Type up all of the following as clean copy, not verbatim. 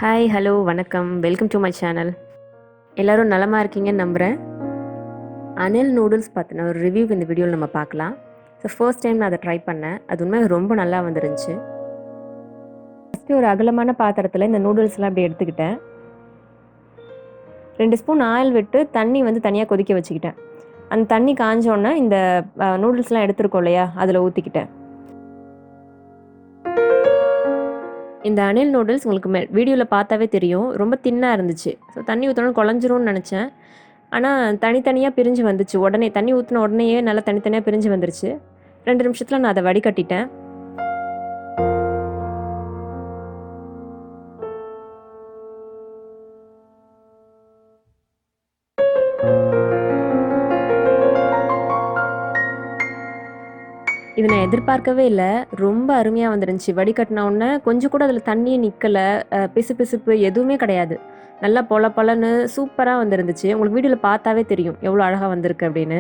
Hi, hello, வணக்கம். Welcome to my channel. எல்லோரும் நலமா இருக்கீங்கன்னு நம்புகிறேன். அனில் நூடுல்ஸ் பற்றின ஒரு ரிவ்யூ இந்த வீடியோவில் நம்ம பார்க்கலாம். ஸோ ஃபர்ஸ்ட் டைம் நான் அதை ட்ரை பண்ணேன். அது உண்மையாக ரொம்ப நல்லா வந்துருந்துச்சு. ஃபஸ்ட்டு ஒரு அகலமான பாத்திரத்தில் இந்த நூடுல்ஸ்லாம் அப்படி எடுத்துக்கிட்டேன். 2 ஸ்பூன் ஆயில் விட்டு தண்ணி வந்து தனியாக கொதிக்க வச்சுக்கிட்டேன். அந்த தண்ணி காஞ்சோன்னே இந்த நூடுல்ஸ்லாம் எடுத்துருக்கோம் இல்லையா, அதில் ஊற்றிக்கிட்டேன். இந்த அனில் நூடுல்ஸ் உங்களுக்கு வீடியோவில் பார்த்தாவே தெரியும், ரொம்ப தின்னாக இருந்துச்சு. ஸோ தண்ணி ஊற்றணும் குழஞ்சிரும்னு நினச்சேன். ஆனால் தனித்தனியாக பிரிஞ்சு வந்துச்சு. உடனே தண்ணி ஊற்றின உடனேயே நல்லா தனித்தனியாக பிரிஞ்சு வந்துருச்சு. 2 நிமிஷத்தில் நான் அதை வடிகட்டிட்டேன். இது நான் எதிர்பார்க்கவே இல்லை. ரொம்ப அருமையாக வந்துருந்துச்சு. வடிகட்டின உடனே கொஞ்சம் கூட அதில் தண்ணியே நிற்கலை. பிசுபிசுப்பு எதுவுமே கிடையாது. நல்லா பொல பொலன்னு சூப்பராக வந்துருந்துச்சு. உங்களுக்கு வீடியோவில் பார்த்தாவே தெரியும் எவ்வளோ அழகாக வந்திருக்கு அப்படின்னு.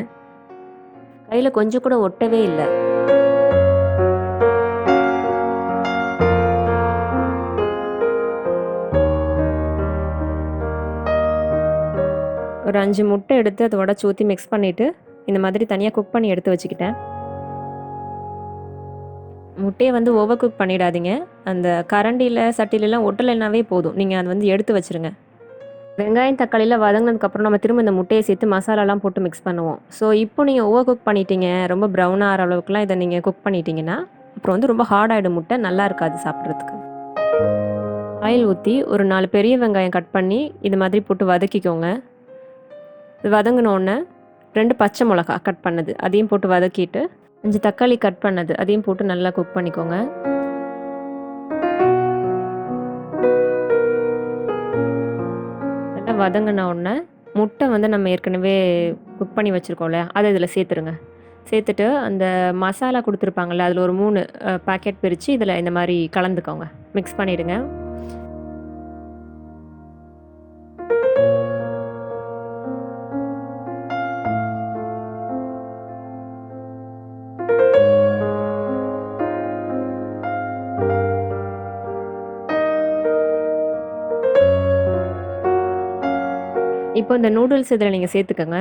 கையில் கொஞ்சம் கூட ஒட்டவே இல்லை. ஒரு 5 முட்டை எடுத்து அதை உடச்சி ஊற்றி மிக்ஸ் பண்ணிவிட்டு இந்த மாதிரி தனியாக குக் பண்ணி எடுத்து வச்சுக்கிட்டேன். முட்டையை வந்து ஓவர் குக் பண்ணிடாதீங்க. அந்த கரண்டியில் சட்டிலெலாம் ஒட்டலைன்னாவே போதும். நீங்கள் அதை வந்து எடுத்து வச்சுருங்க. வெங்காயம் தக்காளியில் வதங்கினதுக்கப்புறம் நம்ம திரும்ப இந்த முட்டையை சேர்த்து மசாலாலாம் போட்டு மிக்ஸ் பண்ணுவோம். ஸோ இப்போ நீங்கள் ஓவர் குக் பண்ணிட்டீங்க, ரொம்ப ப்ரௌனாக ஆகிற அளவுக்குலாம் இதை நீங்கள் குக் பண்ணிட்டீங்கன்னா அப்புறம் வந்து ரொம்ப ஹார்ட் ஆகிடும் முட்டை, நல்லா இருக்காது சாப்பிட்றதுக்கு. ஆயில் ஊற்றி ஒரு 4 பெரிய வெங்காயம் கட் பண்ணி இது மாதிரி போட்டு வதக்கிக்கோங்க. இது வதங்கினோடனே 2 பச்சை மிளகா கட் பண்ணது அதையும் போட்டு வதக்கிட்டு 5 தக்காளி கட் பண்ணது அதையும் போட்டு நல்லா குக் பண்ணிக்கோங்க. நல்லா வதங்கின உடனே முட்டை வந்து நம்ம ஏற்கனவே குக் பண்ணி வச்சுருக்கோம்ல, அதை இதில் சேர்த்துருங்க. சேர்த்துட்டு அந்த மசாலா கொடுத்துருப்பாங்கள்ல, அதில் ஒரு 3 பேக்கெட் பிரித்து இதில் இந்த மாதிரி கலந்துக்கோங்க, மிக்ஸ் பண்ணிவிடுங்க. இப்போ இந்த நூடுல்ஸ் இதில் நீங்கள் சேர்த்துக்கோங்க.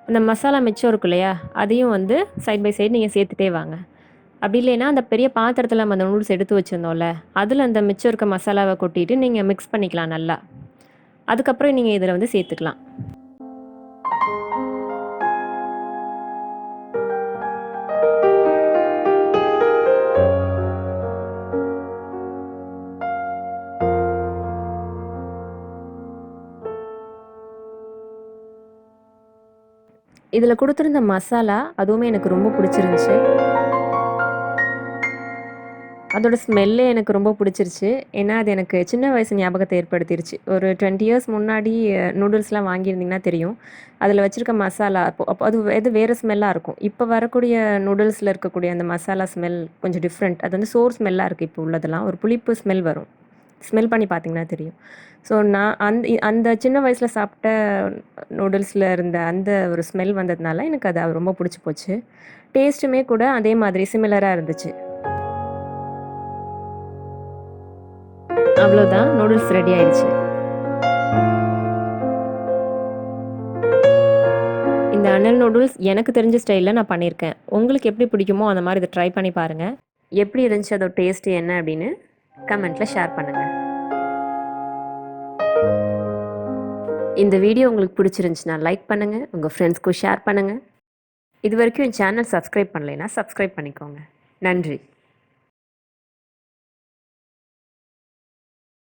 அந்த மசாலா மிச்சம் இருக்கு இல்லையா, அதையும் வந்து சைட் பை சைடு நீங்கள் சேர்த்துட்டே வாங்க. அப்படி இல்லைன்னா அந்த பெரிய பாத்திரத்தில் நம்ம அந்த நூடுல்ஸ் எடுத்து வச்சுருந்தோம்ல, அதில் அந்த மிச்சம் இருக்க மசாலாவை கொட்டிட்டு நீங்கள் மிக்ஸ் பண்ணிக்கலாம் நல்லா. அதுக்கப்புறம் நீங்கள் இதில் வந்து சேர்த்துக்கலாம். இதில் கொடுத்துருந்த மசாலா அதுவுமே எனக்கு ரொம்ப பிடிச்சிருந்துச்சு. அதோட ஸ்மெல்லே எனக்கு ரொம்ப பிடிச்சிருச்சு. ஏன்னா அது எனக்கு சின்ன வயசு ஞாபகத்தை ஏற்படுத்திருச்சு. ஒரு 20 இயர்ஸ் முன்னாடி நூடுல்ஸ்லாம் வாங்கியிருந்தீங்கன்னா தெரியும். அதில் வச்சுருக்க மசாலா அப்போ அது வேறு ஸ்மெல்லாக இருக்கும். இப்போ வரக்கூடிய நூடுல்ஸில் இருக்கக்கூடிய அந்த மசாலா ஸ்மெல் கொஞ்சம் டிஃப்ரெண்ட். அது வந்து சோர் ஸ்மெல்லாக இருக்குது இப்போ உள்ளதெல்லாம். ஒரு புளிப்பு ஸ்மெல் வரும். ஸ்மெல் பண்ணி பார்த்தீங்கன்னா தெரியும். ஸோ நான் அந்த சின்ன வயசில் சாப்பிட்ட நூடுல்ஸில் இருந்த அந்த ஒரு ஸ்மெல் வந்ததுனால எனக்கு அது ரொம்ப பிடிச்சி போச்சு. டேஸ்ட்டுமே கூட அதே மாதிரி சிமிலராக இருந்துச்சு. அவ்வளோதான், நூடுல்ஸ் ரெடி ஆயிடுச்சு. இந்த அனில் நூடுல்ஸ் எனக்கு தெரிஞ்ச ஸ்டைலில் நான் பண்ணியிருக்கேன். உங்களுக்கு எப்படி பிடிக்குமோ அந்த மாதிரி இதை ட்ரை பண்ணி பாருங்கள். எப்படி இருந்துச்சு, அதோட டேஸ்ட்டு என்ன அப்படின்னு கமெண்ட்டில் ஷேர் பண்ணுங்கள். இந்த வீடியோ உங்களுக்கு பிடிச்சிருந்துச்சுன்னா லைக் பண்ணுங்கள், உங்கள் ஃப்ரெண்ட்ஸ்க்கும் ஷேர் பண்ணுங்கள். இது வரைக்கும் என் சேனல் சப்ஸ்கிரைப் பண்ணலைன்னா சப்ஸ்கிரைப் பண்ணிக்கோங்க. நன்றி.